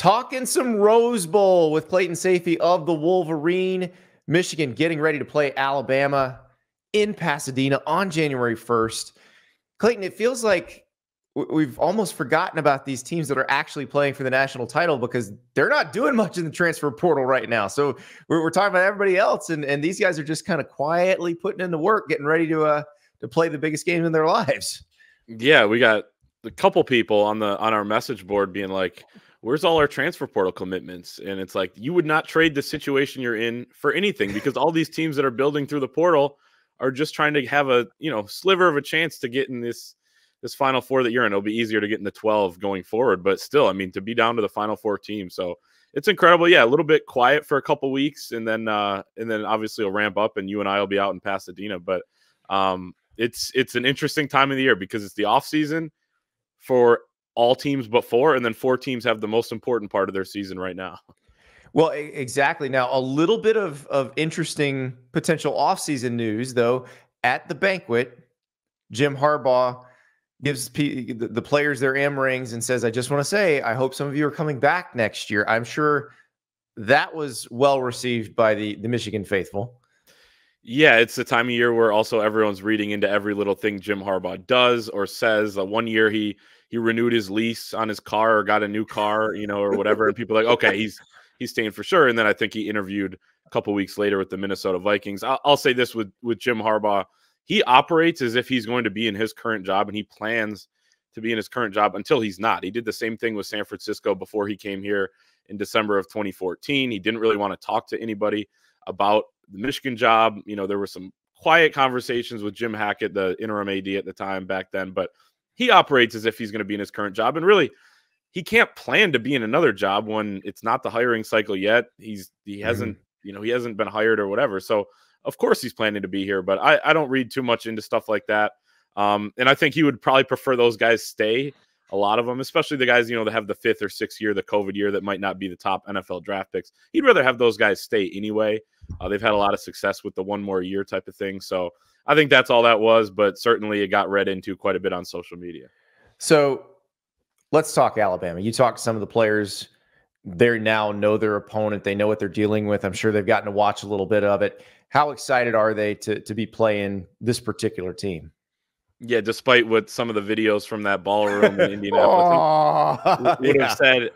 Talking some Rose Bowl with Clayton Sayfie of the Wolverine. Michigan getting ready to play Alabama in Pasadena on January 1st. Clayton, it feels like we've almost forgotten about these teams that are actually playing for the national title because they're not doing much in the transfer portal right now. So we're talking about everybody else, and these guys are just kind of quietly putting in the work, getting ready to play the biggest game in their lives. Yeah, we got a couple people on our message board being like, where's all our transfer portal commitments? And it's like, you would not trade the situation you're in for anything, because all these teams that are building through the portal are just trying to have a, sliver of a chance to get in this Final Four that you're in. It'll be easier to get in the 12 going forward, but still, I mean, to be down to the Final Four team. So it's incredible. Yeah, a little bit quiet for a couple weeks, and then obviously it'll ramp up, and you and I will be out in Pasadena. But it's an interesting time of the year because it's the off season for all teams but four, and then four teams have the most important part of their season right now. Well, exactly. Now, a little bit of interesting potential offseason news, though. At the banquet, Jim Harbaugh gives the players their M rings and says, I just want to say, I hope some of you are coming back next year. I'm sure that was well received by the Michigan faithful. Yeah, it's the time of year where also everyone's reading into every little thing Jim Harbaugh does or says. One year he renewed his lease on his car or got a new car, or whatever. And people are like, okay, he's staying for sure. And then I think he interviewed a couple weeks later with the Minnesota Vikings. I'll say this with Jim Harbaugh. He operates as if he's going to be in his current job, and he plans to be in his current job until he's not. He did the same thing with San Francisco before he came here in December of 2014. He didn't really want to talk to anybody about the Michigan job. There were some quiet conversations with Jim Hackett, the interim AD at the time back then, but he operates as if he's going to be in his current job. And really, he can't plan to be in another job when it's not the hiring cycle yet. He hasn't been hired or whatever. So of course he's planning to be here, but I don't read too much into stuff like that. And I think he would probably prefer those guys stay, a lot of them, especially the guys, that have the 5th or 6th year, the COVID year, that might not be the top NFL draft picks. He'd rather have those guys stay anyway. They've had a lot of success with the one more year type of thing. So I think that's all that was, but certainly it got read into quite a bit on social media. So let's talk Alabama. You talk to some of the players. They now know their opponent. They know what they're dealing with. I'm sure they've gotten to watch a little bit of it. How excited are they to be playing this particular team? Yeah, despite what some of the videos from that ballroom in Indianapolis would have said.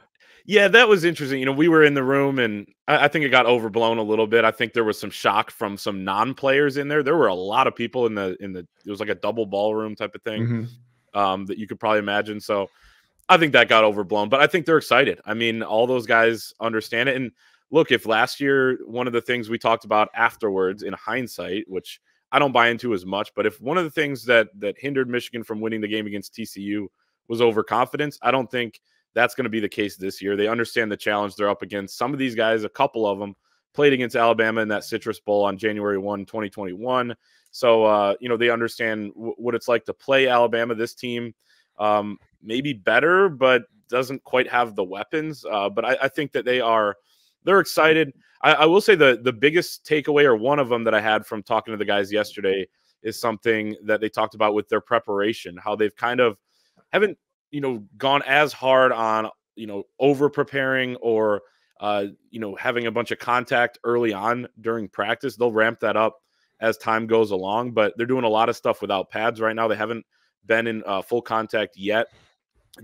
Yeah, that was interesting. We were in the room, and I think it got overblown a little bit. I think there was some shock from some non-players in there. There were a lot of people it was like a double ballroom type of thing that you could probably imagine. So I think that got overblown, but I think they're excited. I mean, all those guys understand it. And look, if last year, one of the things we talked about afterwards in hindsight, which I don't buy into as much, but if one of the things that hindered Michigan from winning the game against TCU was overconfidence, I don't think that's going to be the case this year. They understand the challenge they're up against. Some of these guys, a couple of them, played against Alabama in that Citrus Bowl on January 1, 2021. So, they understand what it's like to play Alabama. This team maybe better, but doesn't quite have the weapons. But I think that they're excited. I will say the biggest takeaway, or one of them that I had from talking to the guys yesterday, is something that they talked about with their preparation, how they've kind of haven't, gone as hard on, over preparing or, having a bunch of contact early on during practice. They'll ramp that up as time goes along, but they're doing a lot of stuff without pads right now. They haven't been in full contact yet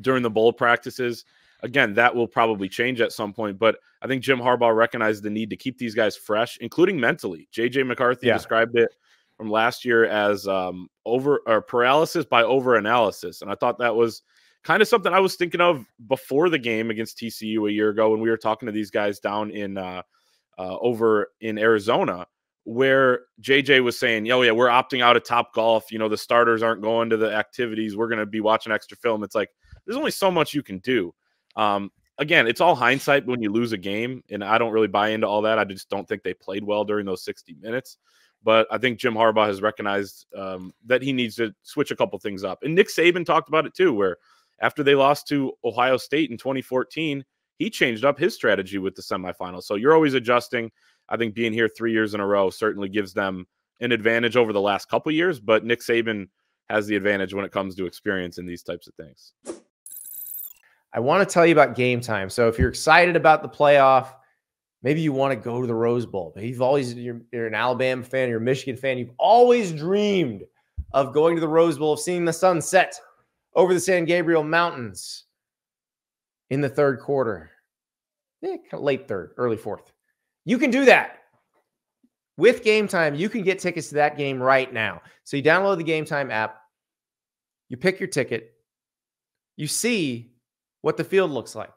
during the bowl practices. Again, that will probably change at some point, but I think Jim Harbaugh recognized the need to keep these guys fresh, including mentally. JJ McCarthy described it from last year as paralysis by overanalysis. And I thought that was kind of something I was thinking of before the game against TCU a year ago when we were talking to these guys down in over in Arizona, where JJ was saying, oh, yeah, we're opting out of Topgolf. The starters aren't going to the activities. We're going to be watching extra film. It's like, there's only so much you can do. Again, it's all hindsight when you lose a game, and I don't really buy into all that. I just don't think they played well during those 60 minutes. But I think Jim Harbaugh has recognized that he needs to switch a couple things up. And Nick Saban talked about it too, where after they lost to Ohio State in 2014, he changed up his strategy with the semifinals. So you're always adjusting. I think being here 3 years in a row certainly gives them an advantage over the last couple of years, but Nick Saban has the advantage when it comes to experience in these types of things. I want to tell you about Game Time. So if you're excited about the playoff, maybe you want to go to the Rose Bowl. Maybe you're an Alabama fan, you're a Michigan fan. You've always dreamed of going to the Rose Bowl, of seeing the sun set over the San Gabriel Mountains in the third quarter. Kind of late third, early fourth. You can do that. With Game Time, you can get tickets to that game right now. So you download the Game Time app, you pick your ticket, you see what the field looks like.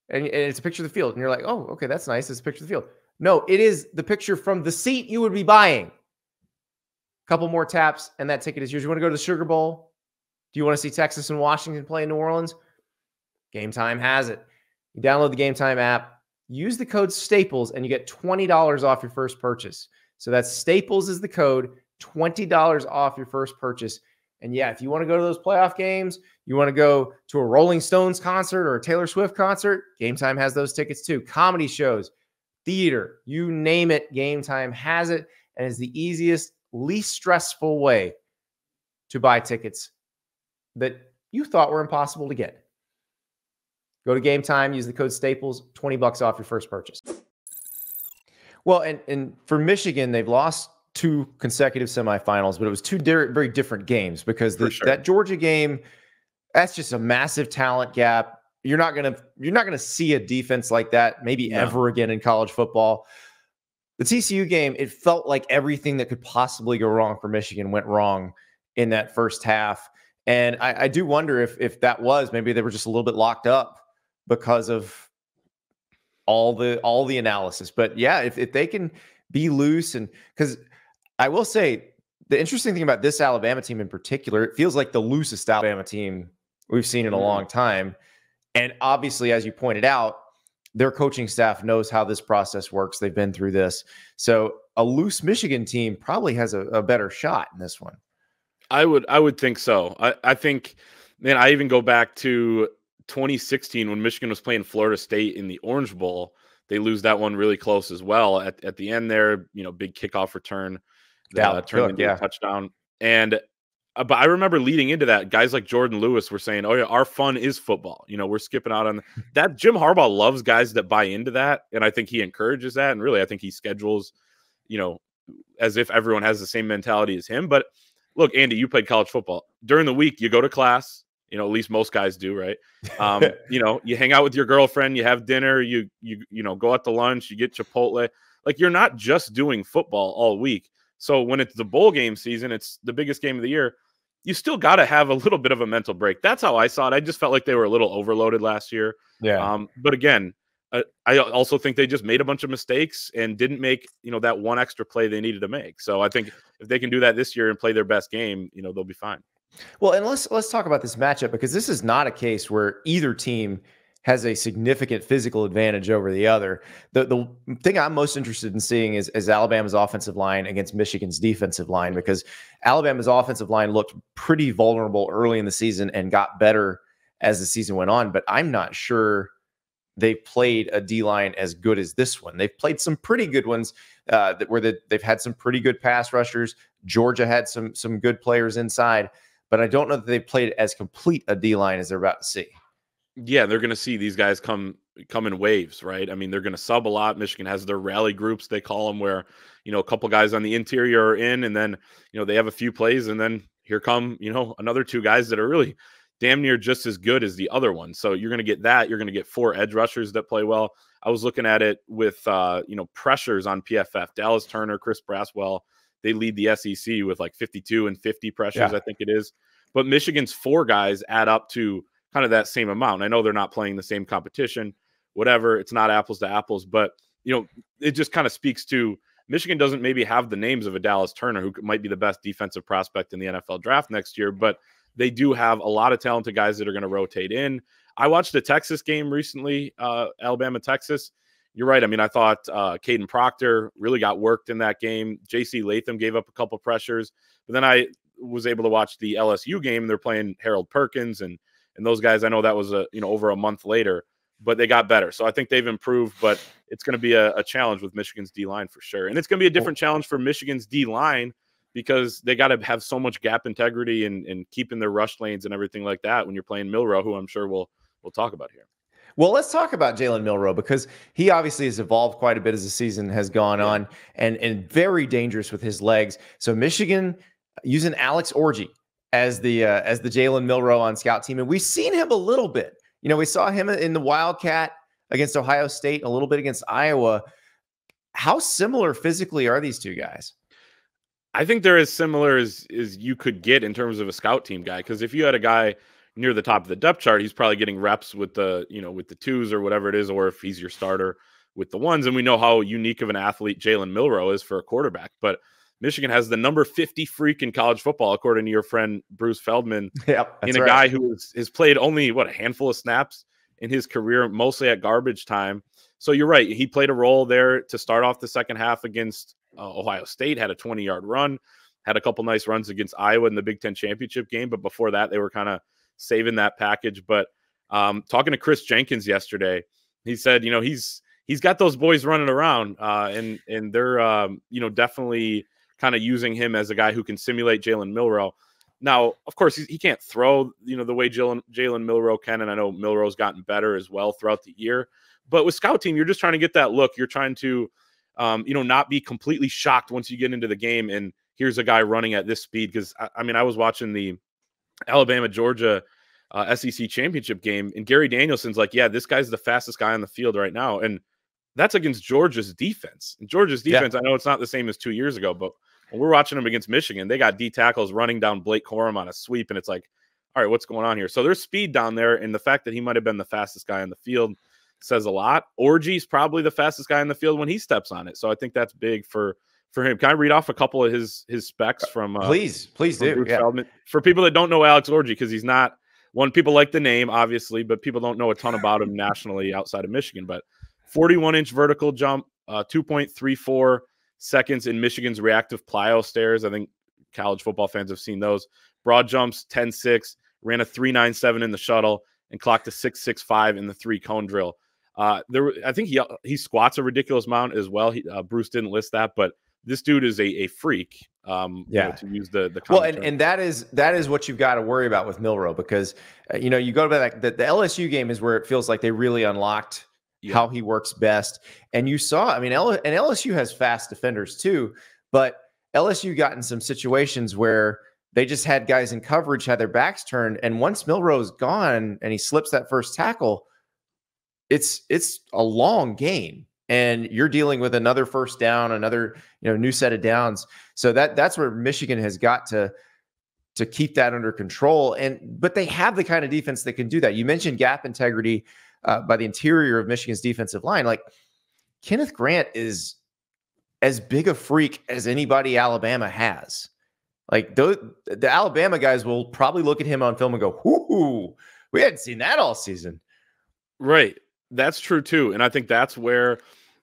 And it's a picture of the field. And you're like, oh, okay, that's nice. It's a picture of the field. No, it is the picture from the seat you would be buying. A couple more taps, and that ticket is yours. You want to go to the Sugar Bowl? Do you want to see Texas and Washington play in New Orleans? Game Time has it. You download the Game Time app, use the code STAPLES, and you get $20 off your first purchase. So that's STAPLES is the code, $20 off your first purchase. And yeah, if you want to go to those playoff games, you want to go to a Rolling Stones concert or a Taylor Swift concert, Game Time has those tickets too. Comedy shows, theater, you name it, Game Time has it, and is the easiest, least stressful way to buy tickets that you thought were impossible to get. Go to Game Time, use the code STAPLES, $20 off your first purchase. Well, and for Michigan, they've lost 2 consecutive semifinals, but it was 2 very different games because that Georgia game, that's just a massive talent gap. You're not gonna see a defense like that maybe ever again in college football. The TCU game, it felt like everything that could possibly go wrong for Michigan went wrong in that first half. And I do wonder if that was maybe they were just a little bit locked up because of all the analysis. But yeah, if they can be loose, and because I will say the interesting thing about this Alabama team in particular, it feels like the loosest Alabama team we've seen in a long time. And obviously, as you pointed out, their coaching staff knows how this process works. They've been through this. So a loose Michigan team probably has a better shot in this one. I would think so. I think, man, I even go back to 2016 when Michigan was playing Florida State in the Orange Bowl. They lose that one really close as well. At the end there, big kickoff return that turned into a touchdown. And but I remember leading into that, guys like Jordan Lewis were saying, "Oh yeah, our fun is football. We're skipping out on that." Jim Harbaugh loves guys that buy into that, and I think he encourages that. And really, I think he schedules, as if everyone has the same mentality as him. But look, Andy, you played college football. During the week, you go to class. At least most guys do, right? You hang out with your girlfriend, you have dinner, you go out to lunch, you get Chipotle. Like, you're not just doing football all week. So when it's the bowl game season, it's the biggest game of the year, you still got to have a little bit of a mental break. That's how I saw it. I just felt like they were a little overloaded last year. Yeah. But again, I also think they just made a bunch of mistakes and didn't make, that one extra play they needed to make. So I think if they can do that this year and play their best game, they'll be fine. Well, and let's talk about this matchup, because this is not a case where either team has a significant physical advantage over the other. The thing I'm most interested in seeing is Alabama's offensive line against Michigan's defensive line, because Alabama's offensive line looked pretty vulnerable early in the season and got better as the season went on. But I'm not sure they've played a D-line as good as this one. They've played some pretty good ones they've had some pretty good pass rushers. Georgia had some good players inside. But I don't know that they've played as complete a D-line as they're about to see. Yeah, they're going to see these guys come in waves, right? I mean, they're going to sub a lot. Michigan has their rally groups, they call them, where, a couple guys on the interior are in, and then, they have a few plays, and then here come, another 2 guys that are really damn near just as good as the other one. So you're going to get that. You're going to get 4 edge rushers that play well. I was looking at it with, pressures on PFF. Dallas Turner, Chris Braswell, they lead the SEC with like 52 and 50 pressures, I think it is. But Michigan's 4 guys add up to kind of that same amount. I know they're not playing the same competition, whatever. It's not apples to apples, but, it just kind of speaks to Michigan doesn't maybe have the names of a Dallas Turner, who might be the best defensive prospect in the NFL draft next year, but they do have a lot of talented guys that are going to rotate in. I watched the Texas game recently, Alabama, Texas. You're right. I mean, I thought Caden Proctor really got worked in that game. J.C. Latham gave up a couple pressures. But then I was able to watch the LSU game. They're playing Harold Perkins and those guys. I know that was over a month later, but they got better. So I think they've improved, but it's going to be a challenge with Michigan's D-line for sure. And it's going to be a different challenge for Michigan's D-line, because they got to have so much gap integrity and keeping their rush lanes and everything like that when you're playing Milroe, who I'm sure will we'll talk about here. Well, let's talk about Jaylen Milroe, because he obviously has evolved quite a bit as the season has gone on, and very dangerous with his legs. So Michigan using Alex Orji as the Jaylen Milroe on scout team, and we've seen him a little bit. You know, we saw him in the Wildcat against Ohio State, a little bit against Iowa. How similar physically are these two guys? I think they're as similar as you could get in terms of a scout team guy. Because if you had a guy near the top of the depth chart, he's probably getting reps with the, with the twos or whatever it is, or if he's your starter with the ones. And we know how unique of an athlete Jaylen Milroe is for a quarterback. But Michigan has the number 50 freak in college football, according to your friend Bruce Feldman. Yep, in a guy who has played only a handful of snaps in his career, mostly at garbage time. So you're right. He played a role there to start off the second half against Ohio State, had a 20-yard run, had a couple nice runs against Iowa in the Big Ten championship game. But before that, they were kind of saving that package. But talking to Chris Jenkins yesterday, he said, he's got those boys running around, and they're definitely kind of using him as a guy who can simulate Jaylen Milroe. Now, of course, he can't throw the way Jaylen Milroe can, and I know Milroe's gotten better as well throughout the year. But with scout team, you're just trying to get that look. You're trying to not be completely shocked once you get into the game and here's a guy running at this speed. Because I was watching the Alabama-Georgia SEC championship game, and Gary Danielson's like, yeah, this guy's the fastest guy on the field right now. And that's against Georgia's defense. And Georgia's defense, I know it's not the same as 2 years ago, but when we're watching them against Michigan, they got D tackles running down Blake Corum on a sweep, and it's like, all right, what's going on here? So there's speed down there, and the fact that he might have been the fastest guy on the field says a lot. Orji's probably the fastest guy in the field when he steps on it. So I think that's big for him. Can I read off a couple of his specs from please do. Yeah. For people that don't know Alex Orji, because he's not one, people like the name, obviously, but people don't know a ton about him nationally outside of Michigan. But 41-inch vertical jump, 2.34 seconds in Michigan's reactive plyo stairs. I think college football fans have seen those. Broad jumps, 10.6, ran a 3.97 in the shuttle, and clocked a 6.65 in the 3-cone drill. I think he squats a ridiculous amount as well. Bruce didn't list that, but this dude is a freak. To use the well, and that is what you've got to worry about with Milroe, because you go to the LSU game is where it feels like they really unlocked how he works best. And you saw, and LSU has fast defenders too, but LSU got in some situations where they just had guys in coverage, had their backs turned. And once Milroe's gone and he slips that first tackle, it's a long game. And you're dealing with another first down, another new set of downs. So that's where Michigan has got to keep that under control. But they have the kind of defense that can do that. You mentioned gap integrity by the interior of Michigan's defensive line. Like, Kenneth Grant is as big a freak as anybody Alabama has. Like, the Alabama guys will probably look at him on film and go, "Whoo, we hadn't seen that all season." Right. That's true too. And I think that's where,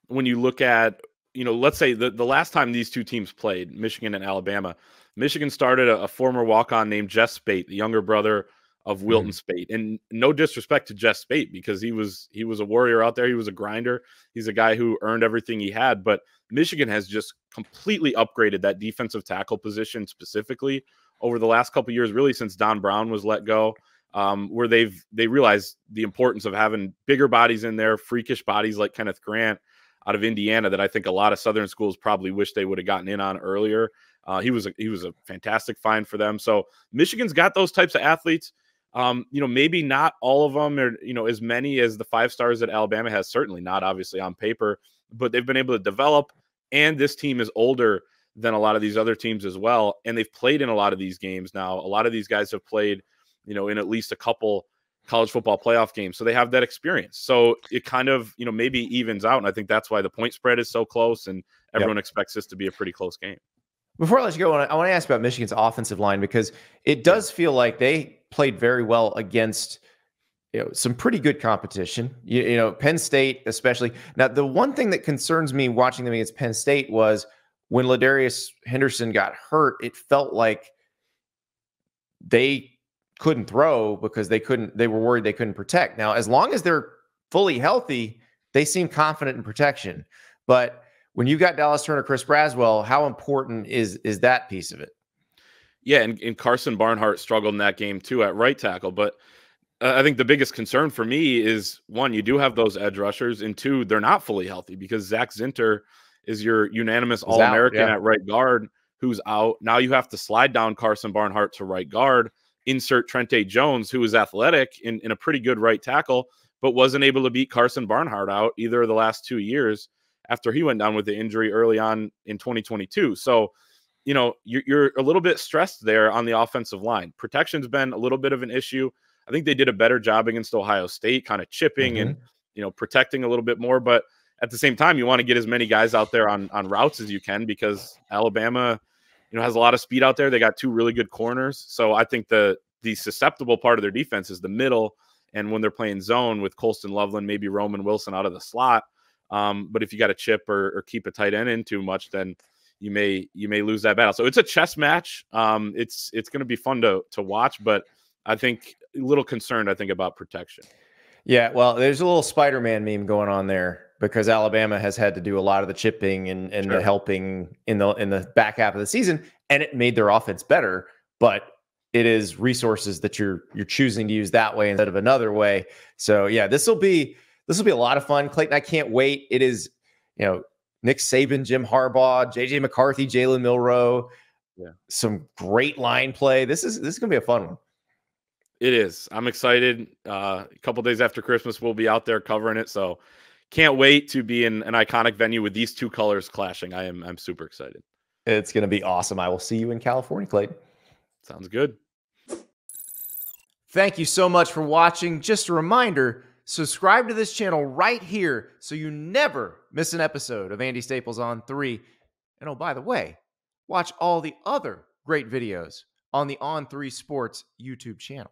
when you look at, let's say the last time these two teams played, Michigan and Alabama, Michigan started a former walk-on named Jess Spate, the younger brother of Wilton Spate. And no disrespect to Jess Spate, because he was a warrior out there. He was a grinder. He's a guy who earned everything he had. But Michigan has just completely upgraded that defensive tackle position specifically over the last couple of years, really since Don Brown was let go. Where they realized the importance of having bigger bodies in there, freakish bodies like Kenneth Grant out of Indiana, that I think a lot of Southern schools probably wish they would have gotten in on earlier. He was a fantastic find for them. So Michigan's got those types of athletes. Maybe not all of them are, as many as the 5 stars that Alabama has, certainly not obviously on paper, but they've been able to develop. And this team is older than a lot of these other teams as well. And they've played in a lot of these games now. A lot of these guys have played in at least a couple college football playoff games. So they have that experience. So it kind of, maybe evens out. And I think that's why the point spread is so close, and everyone expects this to be a pretty close game. Before I let you go, I want to ask about Michigan's offensive line, because it does feel like they played very well against some pretty good competition. Penn State especially. Now, the one thing that concerns me watching them against Penn State was when Ladarius Henderson got hurt, it felt like they couldn't throw because they were worried they couldn't protect. Now, as long as they're fully healthy, they seem confident in protection. But when you got Dallas Turner, Chris Braswell, how important is that piece of it? Yeah, and Carson Barnhart struggled in that game too at right tackle. But I think the biggest concern for me is, one, you do have those edge rushers, and two, they're not fully healthy because Zach Zinter is your unanimous All-American at right guard who's out. Now you have to slide down Carson Barnhart to right guard, insert Trente Jones, who is athletic in a pretty good right tackle, but wasn't able to beat Carson Barnhart out either of the last 2 years after he went down with the injury early on in 2022. So, you're a little bit stressed there on the offensive line. Protection's been a little bit of an issue. I think they did a better job against Ohio State, kind of chipping and, protecting a little bit more. But at the same time, you want to get as many guys out there on routes as you can because Alabama, has a lot of speed out there. They got 2 really good corners. So I think the susceptible part of their defense is the middle. And when they're playing zone with Colston Loveland, maybe Roman Wilson out of the slot. But if you got to chip or keep a tight end in too much, then you may lose that battle. So it's a chess match. It's going to be fun to watch, but I think a little concerned, about protection. Yeah, well, there's a little Spider-Man meme going on there because Alabama has had to do a lot of the chipping and the helping in the back half of the season, and it made their offense better. But it is resources that you're choosing to use that way instead of another way. So yeah, this will be a lot of fun, Clayton. I can't wait. It is, Nick Saban, Jim Harbaugh, JJ McCarthy, Jalen Milroe. Yeah, some great line play. This is going to be a fun one. It is. I'm excited. A couple days after Christmas, we'll be out there covering it. So can't wait to be in an iconic venue with these 2 colors clashing. I'm super excited. It's going to be awesome. I will see you in California, Clayton. Sounds good. Thank you so much for watching. Just a reminder, subscribe to this channel right here so you never miss an episode of Andy Staples on 3. And oh, by the way, watch all the other great videos on the On3 Sports YouTube channel.